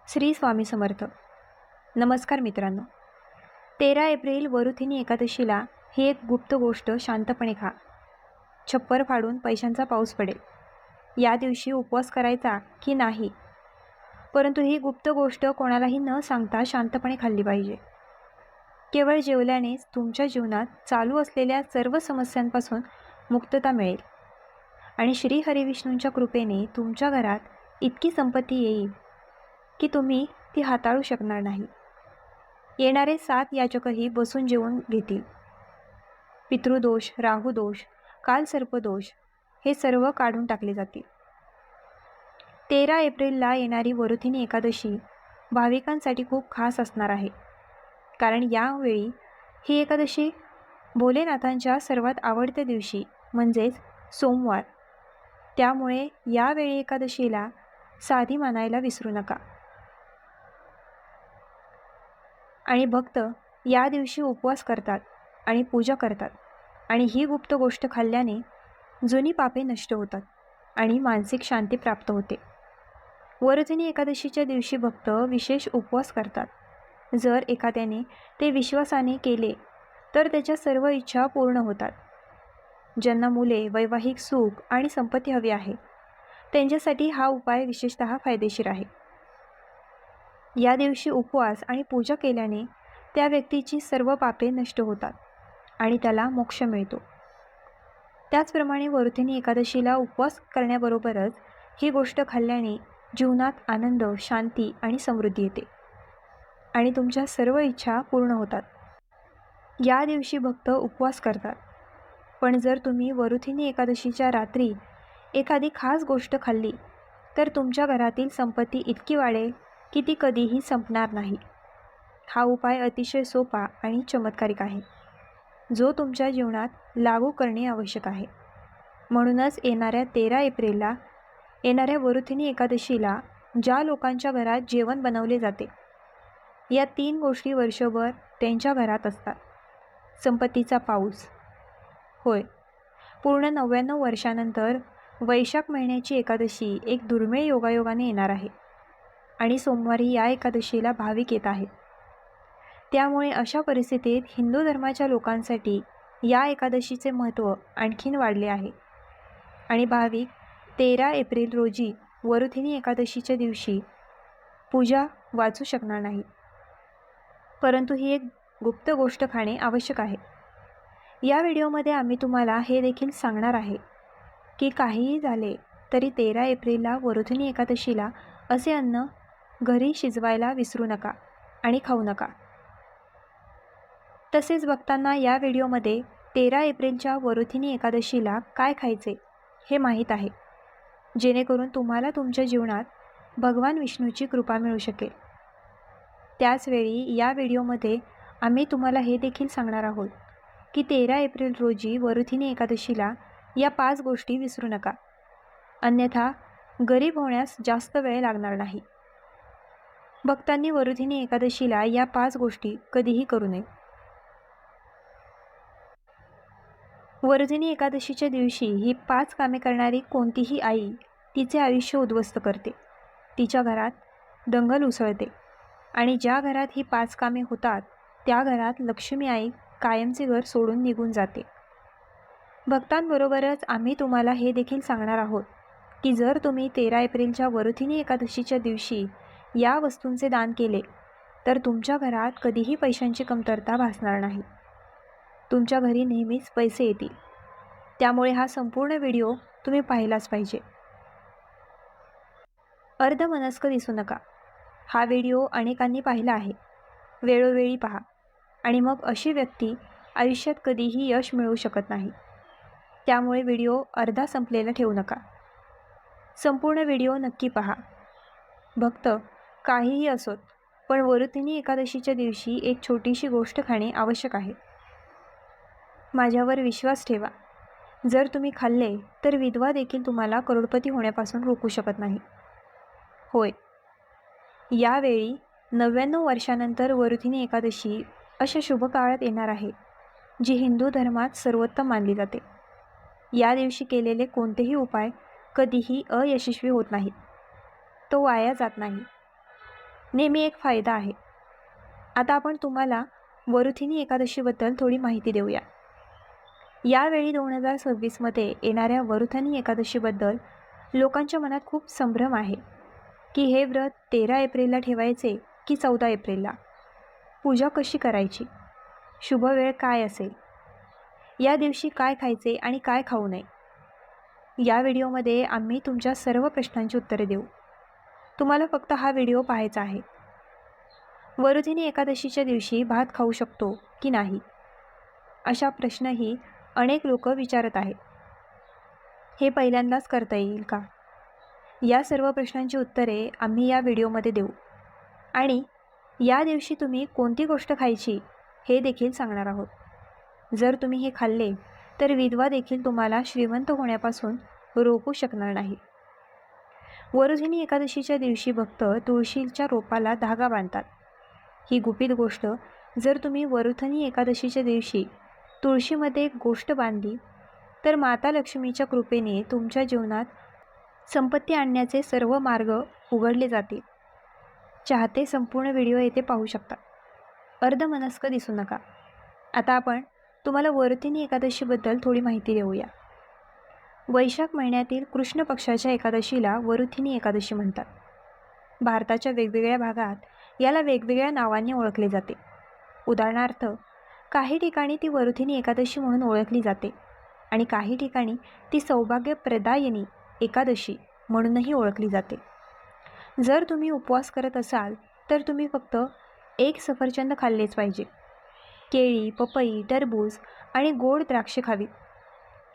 श्री स्वामी समर्थ. नमस्कार मित्रांनो. 13 एप्रिल वरुथिनी एकादशीला ही एक गुप्त गोष्ट शांतपणे खा. छप्पर फाडून पैशांचा पाऊस पडेल. या दिवशी उपवास करायचा की नाही, परंतु ही गुप्त गोष्ट कोणालाही न सांगता शांतपणे खाल्ली पाहिजे. केवळ जेवल्यानेच तुमच्या जीवनात चालू असलेल्या सर्व समस्यांपासून मुक्तता मिळेल आणि श्री हरिविष्णूंच्या कृपेने तुमच्या घरात इतकी संपत्ती येईल की तुम्ही ती हाताळू शकणार नाही. येणारे 7 याचकही बसून जेवून घेतील. पितृदोष, राहुदोष, कालसर्पदोष हे सर्व काढून टाकले जातील. 13 एप्रिलला येणारी वरुथिनी एकादशी भाविकांसाठी खूप खास असणार आहे, कारण यावेळी ही एकादशी भोलेनाथांच्या सर्वात आवडत्या दिवशी म्हणजेच सोमवार. त्यामुळे यावेळी एकादशीला साधी मानायला विसरू नका. आणि भक्त या दिवशी उपवास करतात आणि पूजा करतात आणि ही गुप्त गोष्ट खाल्ल्याने जुनी पापे नष्ट होतात आणि मानसिक शांती प्राप्त होते. वरुथिनी एकादशीच्या दिवशी भक्त विशेष उपवास करतात. जर एखाद्याने ते विश्वासाने केले तर त्याच्या सर्व इच्छा पूर्ण होतात. ज्यांना मुले, वैवाहिक सुख आणि संपत्ती हवी आहे त्यांच्यासाठी हा उपाय विशेषतः फायदेशीर आहे. या दिवशी उपवास आणि पूजा केल्याने त्या व्यक्तीची सर्व पापे नष्ट होतात आणि त्याला मोक्ष मिळतो. त्याचप्रमाणे वरुथिनी एकादशीला उपवास करण्याबरोबरच ही गोष्ट खाल्ल्याने जीवनात आनंद, शांती आणि समृद्धी येते आणि तुमच्या सर्व इच्छा पूर्ण होतात. या दिवशी भक्त उपवास करतात, पण जर तुम्ही वरुथिनी एकादशीच्या रात्री एखादी खास गोष्ट खाल्ली तर तुमच्या घरातील संपत्ती इतकी वाढेल की ती कधीही संपणार नाही. हा उपाय अतिशय सोपा आणि चमत्कारिक आहे, जो तुमच्या जीवनात लागू करणे आवश्यक आहे. म्हणूनच येणाऱ्या 13 एप्रिलला येणाऱ्या वरुथिनी एकादशीला ज्या लोकांच्या घरात जेवण बनवले जाते, या 3 गोष्टी वर्षभर त्यांच्या घरात असतात. संपत्तीचा पाऊस. होय, पूर्ण 99 वर्षानंतर वैशाख महिन्याची एकादशी एक दुर्मिळ योगायोगाने येणार आहे आणि सोमवारी या एकादशीला भाविक येत आहेत. त्यामुळे अशा परिस्थितीत हिंदू धर्माच्या लोकांसाठी या एकादशीचे महत्त्व आणखीन वाढले आहे आणि भाविक 13 एप्रिल रोजी वरुथिनी एकादशीच्या दिवशी पूजा वाचू शकणार नाही. परंतु ही एक गुप्त गोष्ट खाणे आवश्यक आहे. या व्हिडिओमध्ये आम्ही तुम्हाला हे देखील सांगणार आहे की काहीही झाले तरी 13 एप्रिलला वरुथिनी एकादशीला असे अन्न घरी शिजवायला विसरू नका आणि खाऊ नका. तसेच बघताना या व्हिडिओमध्ये 13 एप्रिलच्या वरुथिनी एकादशीला काय खायचे हे माहीत आहे, जेणेकरून तुम्हाला तुमच्या जीवनात भगवान विष्णूची कृपा मिळू शकेल. त्याचवेळी या व्हिडिओमध्ये आम्ही तुम्हाला हे देखील सांगणार आहोत की 13 एप्रिल रोजी वरुथिनी एकादशीला या 5 गोष्टी विसरू नका, अन्यथा गरीब होण्यास जास्त वेळ लागणार नाही. भक्तांनी वरुथिनी एकादशीला या 5 गोष्टी कधीही करू नये. वरुथिनी एकादशीच्या दिवशी ही 5 कामे करणारी कोणतीही आई तिचे आयुष्य उद्ध्वस्त करते, तिच्या घरात दंगल उसळते आणि ज्या घरात ही 5 कामे होतात त्या घरात लक्ष्मी आई कायमचे घर सोडून निघून जाते. भक्तांबरोबरच आम्ही तुम्हाला हे देखील सांगणार आहोत की जर तुम्ही 13 एप्रिलच्या वरुथिनी एकादशीच्या दिवशी या वस्तूंचे दान केले तर तुमच्या घरात कधीही पैशांची कमतरता भासणार नाही. तुमच्या घरी नेहमीच पैसे येतील. त्यामुळे हा संपूर्ण व्हिडिओ तुम्ही पाहिलाच पाहिजे. अर्धमनस्क दिसू नका. हा व्हिडिओ अनेकांनी पाहिला आहे. वेळोवेळी पहा आणि मग अशी व्यक्ती आयुष्यात कधीही यश मिळवू शकत नाही. त्यामुळे व्हिडिओ अर्धा संपलेला ठेवू नका. संपूर्ण व्हिडिओ नक्की पहा. भक्त काहीही असोत, पण वरुथिनी एकादशीच्या दिवशी एक छोटीशी गोष्ट खाणे आवश्यक आहे. माझ्यावर विश्वास ठेवा. जर तुम्ही खाल्ले तर विधवा देखील तुम्हाला करोडपती होण्यापासून रोखू शकत नाही. होय, यावेळी 99 वर्षानंतर वरुथिनी एकादशी अशा शुभ काळात येणार आहे, जी हिंदू धर्मात सर्वोत्तम मानली जाते. या दिवशी केलेले कोणतेही उपाय कधीही अयशस्वी होत नाहीत. तो वाया जात नाही. नेहमी एक फायदा आहे. आता आपण तुम्हाला वरुथिनी एकादशीबद्दल थोडी माहिती देऊया. यावेळी 2026मध्ये येणाऱ्या वरुथिनी एकादशीबद्दल लोकांच्या मनात खूप संभ्रम आहे की हे व्रत 13 एप्रिलला ठेवायचे की 14 एप्रिलला. पूजा कशी करायची, शुभ वेळ काय असेल, या दिवशी काय खायचे आणि काय खाऊ नये. या व्हिडिओमध्ये आम्ही तुमच्या सर्व प्रश्नांची उत्तरे देऊ. तुम्हाला फक्त हा व्हिडिओ पाहायचा आहे. वरुथिनी एकादशीच्या दिवशी भात खाऊ शकतो की नाही, अशा प्रश्नही अनेक लोक विचारत आहेत. हे पहिल्यांदाच करता येईल का? या सर्व प्रश्नांची उत्तरे आम्ही या व्हिडिओमध्ये देऊ आणि या दिवशी तुम्ही कोणती गोष्ट खायची हे देखील सांगणार आहोत. जर तुम्ही हे खाल्ले तर विधवा देखील तुम्हाला श्रीमंत होण्यापासून रोखू शकणार नाही. वरुथिनी एकादशीच्या दिवशी भक्त तुळशीच्या रोपाला धागा बांधतात. ही गुपित गोष्ट जर तुम्ही वरुथिनी एकादशीच्या दिवशी तुळशीमध्ये एक गोष्ट बांधली तर माता लक्ष्मीच्या कृपेने तुमच्या जीवनात संपत्ती आणण्याचे सर्व मार्ग उघडले जातील. चाहते संपूर्ण व्हिडिओ येथे पाहू शकता. अर्धमनस्क दिसू नका. आता आपण तुम्हाला वरुथिनी एकादशीबद्दल थोडी माहिती देऊया. वैशाख महिन्यातील कृष्ण पक्षाच्या एकादशीला वरुथिनी एकादशी म्हणतात. भारताच्या वेगवेगळ्या भागात याला वेगवेगळ्या नावांनी ओळखले जाते. उदाहरणार्थ, काही ठिकाणी ती वरुथिनी एकादशी म्हणून ओळखली जाते आणि काही ठिकाणी ती सौभाग्यप्रदायिनी एकादशी म्हणूनही ओळखली जाते. जर तुम्ही उपवास करत असाल तर तुम्ही फक्त एक सफरचंद खाल्लेच पाहिजे. केळी, पपई, टरबूज आणि गोड द्राक्षे खावीत.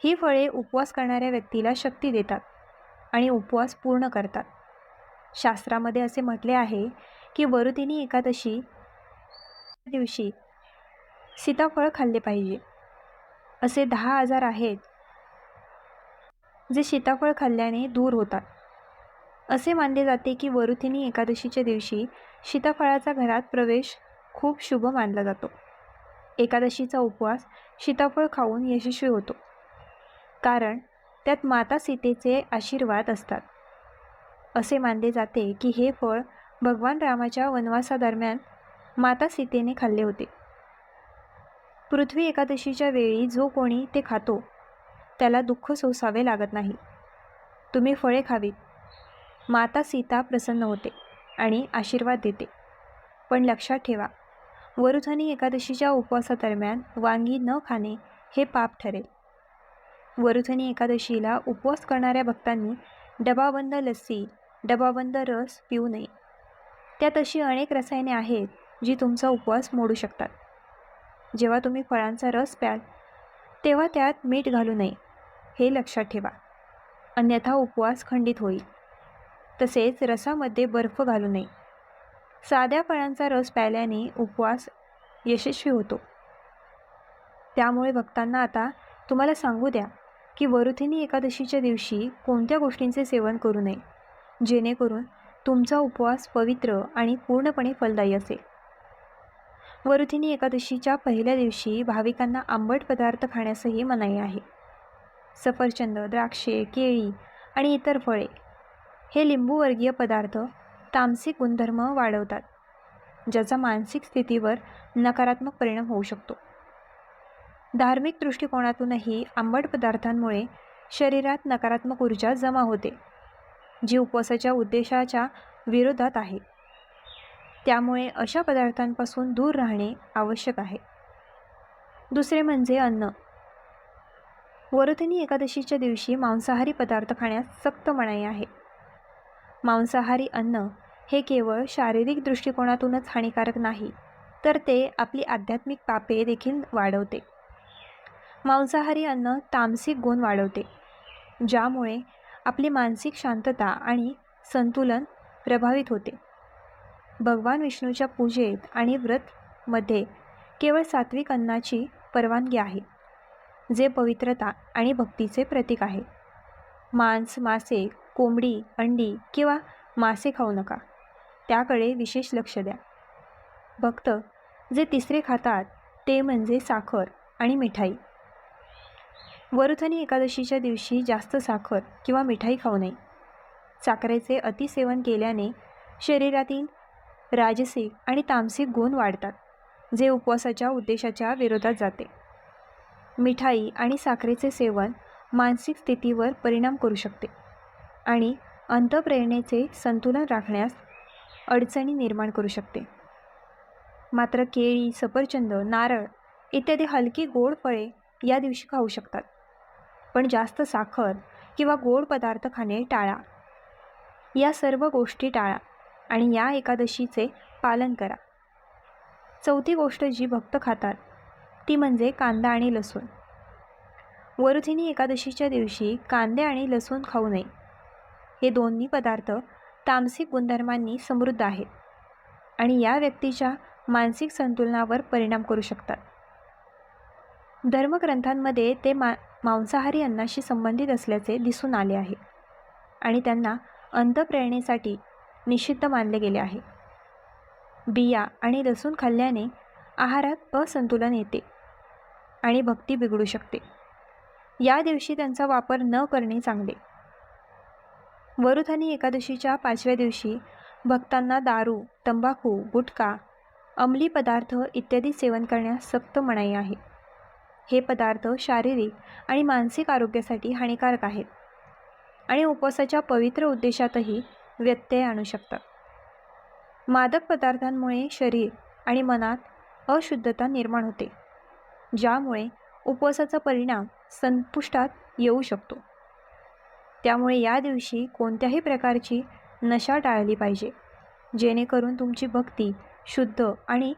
ही फळे उपवास करणाऱ्या व्यक्तीला शक्ती देतात आणि उपवास पूर्ण करतात. शास्त्रामध्ये असे म्हटले आहे की वरुथिनी एकादशी दिवशी सीताफळ खाल्ले पाहिजे. असे 10 आजार आहेत जे सीताफळ खाल्ल्याने दूर होतात. असे मानले जाते की वरुथिनी एकादशीच्या दिवशी सीताफळाचा घरात प्रवेश खूप शुभ मानला जातो. एकादशीचा उपवास सीताफळ खाऊन यशस्वी होतो कारण त्यात माता सीतेचे आशीर्वाद असतात. असे मानले जाते की हे फळ भगवान रामाच्या वनवासादरम्यान माता सीतेने खाल्ले होते. पृथ्वी एकादशीच्या वेळी जो कोणी ते खातो त्याला दुःख सोसावे लागत नाही. तुम्ही फळे खावीत. माता सीता प्रसन्न होते आणि आशीर्वाद देते. पण लक्षात ठेवा, वरुथिनी एकादशीच्या उपवासादरम्यान वांगी न खाणे हे पाप ठरेल. वरुथिनी एकादशीला उपवास करणाऱ्या भक्तांनी डबाबंद लस्सी, डबाबंद रस पिऊ नये. त्यात अशी अनेक रसायने आहेत जी तुमचा उपवास मोडू शकतात. जेव्हा तुम्ही फळांचा रस प्याल तेव्हा त्यात मीठ घालू नये, हे लक्षात ठेवा. अन्यथा उपवास खंडित होईल. तसेच रसामध्ये बर्फ घालू नये. साध्या फळांचा रस प्यायल्याने उपवास यशस्वी होतो. त्यामुळे भक्तांना आता तुम्हाला सांगू द्या की वरुथिनी एकादशीच्या दिवशी कोणत्या गोष्टींचे सेवन करू नये जेणेकरून तुमचा उपवास पवित्र आणि पूर्णपणे फलदायी असेल. वरुथिनी एकादशीच्या पहिल्या दिवशी भाविकांना आंबट पदार्थ खाण्यासही मनाई आहे. सफरचंद, द्राक्षे, केळी आणि इतर फळे हे लिंबूवर्गीय पदार्थ तामसिक गुणधर्म वाढवतात, ज्याचा मानसिक स्थितीवर नकारात्मक परिणाम होऊ शकतो. धार्मिक दृष्टिकोनातूनही आंबट पदार्थांमुळे शरीरात नकारात्मक ऊर्जा जमा होते, जी उपवासाच्या उद्देशाच्या विरोधात आहे. त्यामुळे अशा पदार्थांपासून दूर राहणे आवश्यक आहे. दुसरे म्हणजे अन्न. वरुथिनी एकादशीच्या दिवशी मांसाहारी पदार्थ खाण्यास सक्त मनाई आहे. मांसाहारी अन्न हे केवळ शारीरिक दृष्टिकोनातूनच हानिकारक नाही, तर ते आपली आध्यात्मिक पापे देखील वाढवते. मांसाहारी अन्न तामसिक गुण वाढवते, ज्यामुळे आपली मानसिक शांतता आणि संतुलन प्रभावित होते. भगवान विष्णूच्या पूजेत आणि व्रतमध्ये केवळ सात्विक अन्नाची परवानगी आहे, जे पवित्रता आणि भक्तीचे प्रतीक आहे. मांस, मासे, कोंबडी, अंडी किंवा मासे खाऊ नका. त्याकडे विशेष लक्ष द्या. भक्त जे तिसरे खातात ते म्हणजे साखर आणि मिठाई. वरुथिनी एकादशीच्या दिवशी जास्त साखर किंवा मिठाई खाऊ नये. साखरेचे अतिसेवन केल्याने शरीरातील राजसिक आणि तामसिक गुण वाढतात, जे उपवासाच्या उद्देशाच्या विरोधात जाते. मिठाई आणि साखरेचे सेवन मानसिक स्थितीवर परिणाम करू शकते आणि अंतःप्रेरणेचे संतुलन राखण्यास अडचणी निर्माण करू शकते. मात्र केळी, सफरचंद, नारळ इत्यादी हलकी गोड फळे या दिवशी खाऊ शकतात. पण जास्त साखर किंवा गोड पदार्थ खाणे टाळा. या सर्व गोष्टी टाळा आणि या एकादशीचे पालन करा. चौथी गोष्ट जी भक्त खातात ती म्हणजे कांदा आणि लसूण. वरुथिनी एकादशीच्या दिवशी कांदे आणि लसूण खाऊ नये. हे दोन्ही पदार्थ तामसिक गुणधर्मांनी समृद्ध आहेत आणि या व्यक्तीच्या मानसिक संतुलनावर परिणाम करू शकतात. धर्मग्रंथांमध्ये ते मांसाहारी अन्नाशी संबंधित असल्याचे दिसून आले आहे आणि त्यांना अंतःप्रेरणेसाठी निषिद्ध मानले गेले आहे. बिया आणि लसूण खाल्ल्याने आहारात असंतुलन येते आणि भक्ती बिघडू शकते. या दिवशी त्यांचा वापर न करणे चांगले. वरुथनी एकादशीच्या 5व्या दिवशी भक्तांना दारू, तंबाखू, गुटखा, अंमली पदार्थ इत्यादी सेवन करण्यास सक्त मनाई आहे. हे पदार्थ शारीरिक आणि मानसिक आरोग्यासाठी हानिकारक आहेत आणि उपवासाच्या पवित्र उद्देशातही व्यत्यय आणू शकतात. मादक पदार्थांमुळे शरीर आणि मनात अशुद्धता निर्माण होते, ज्यामुळे उपवासाचा परिणाम संपुष्टात येऊ शकतो. त्यामुळे या दिवशी कोणत्याही प्रकारची नशा टाळली पाहिजे, जेणेकरून तुमची भक्ती शुद्ध आणि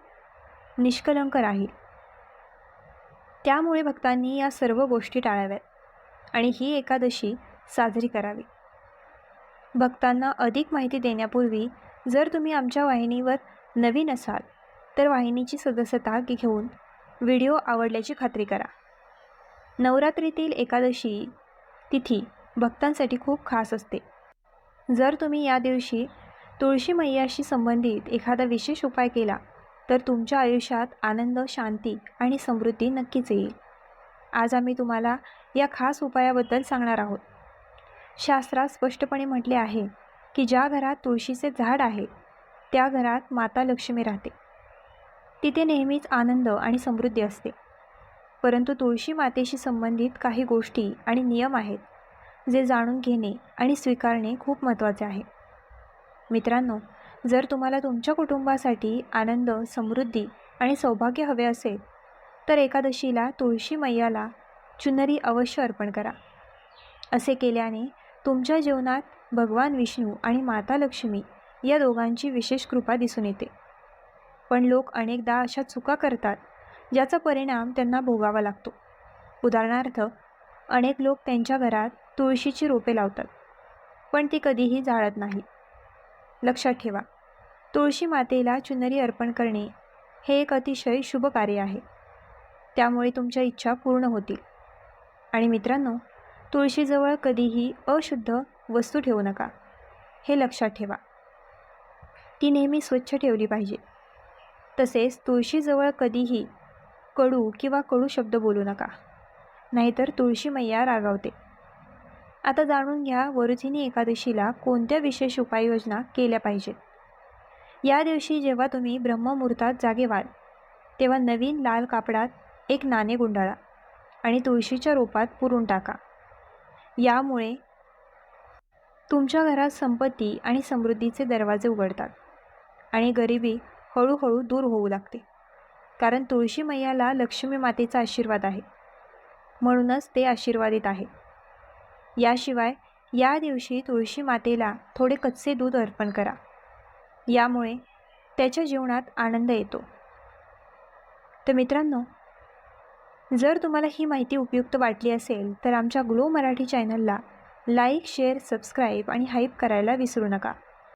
निष्कलंक राहील. त्यामुळे भक्तांनी या सर्व गोष्टी टाळाव्यात आणि ही एकादशी साजरी करावी. भक्तांना अधिक माहिती देण्यापूर्वी जर तुम्ही आमच्या वाहिनीवर नवीन असाल तर वाहिनीची सदस्यता घेऊन व्हिडिओ आवडल्याची खात्री करा. नवरात्रीतील एकादशी तिथी भक्तांसाठी खूप खास असते. जर तुम्ही या दिवशी तुळशी मैयाशी संबंधित एखादा विशेष उपाय केला तर तुमच्या आयुष्यात आनंद, शांती आणि समृद्धी नक्कीच येईल. आज आम्ही तुम्हाला या खास उपायाबद्दल सांगणार आहोत. शास्त्रात स्पष्टपणे म्हटले आहे की ज्या घरात तुळशीचे झाड आहे त्या घरात माता लक्ष्मी राहते. तिथे नेहमीच आनंद आणि समृद्धी असते. परंतु तुळशी मातेशी संबंधित काही गोष्टी आणि नियम आहेत जे जाणून घेणे आणि स्वीकारणे खूप महत्त्वाचे आहे. मित्रांनो, जर तुम्हाला तुमच्या कुटुंबासाठी आनंद, समृद्धी आणि सौभाग्य हवे असेल तर एकादशीला तुळशी मैयाला चुनरी अवश्य अर्पण करा. असे केल्याने तुमच्या जीवनात भगवान विष्णू आणि माता लक्ष्मी या दोघांची विशेष कृपा दिसून येते. पण लोक अनेकदा अशा चुका करतात ज्याचा परिणाम त्यांना भोगावा लागतो. उदाहरणार्थ, अनेक लोक त्यांच्या घरात तुळशीची रोपे लावतात पण ती कधीही झाडत नाही. लक्षात ठेवा, तुळशी मातेला चुनरी अर्पण करणे हे एक अतिशय शुभ कार्य आहे. त्यामुळे तुमच्या इच्छा पूर्ण होतील. आणि मित्रांनो, तुळशीजवळ कधीही अशुद्ध वस्तू ठेवू नका, हे लक्षात ठेवा. ती नेहमी स्वच्छ ठेवली पाहिजे. तसेच तुळशीजवळ कधीही कडू किंवा कडू शब्द बोलू नका, नाहीतर तुळशी मैया रागावते. आता जाणून घ्या वरुथिनी एकादशीला कोणत्या विशेष उपाययोजना केल्या पाहिजेत. या दिवशी जेव्हा तुम्ही ब्रह्ममुहूर्तात जागे व्हाल तेव्हा नवीन लाल कापडात एक नाणे गुंडाळा आणि तुळशीच्या रोपात पुरून टाका. यामुळे तुमच्या घरात संपत्ती आणि समृद्धीचे दरवाजे उघडतात आणि गरिबी हळूहळू दूर होऊ लागते. कारण तुळशी मैयाला लक्ष्मी मातेचा आशीर्वाद आहे, म्हणूनच ते आशीर्वादित आहे. याशिवाय या दिवशी तुळशी मातेला थोडे कच्चे दूध अर्पण करा. यामुळे त्याच्या जीवनात आनंद येतो. तर मित्रांनो, जर तुम्हाला ही माहिती उपयुक्त वाटली असेल तर आमच्या ग्लो मराठी चॅनलला लाईक, शेअर, सबस्क्राईब आणि हाईप करायला विसरू नका.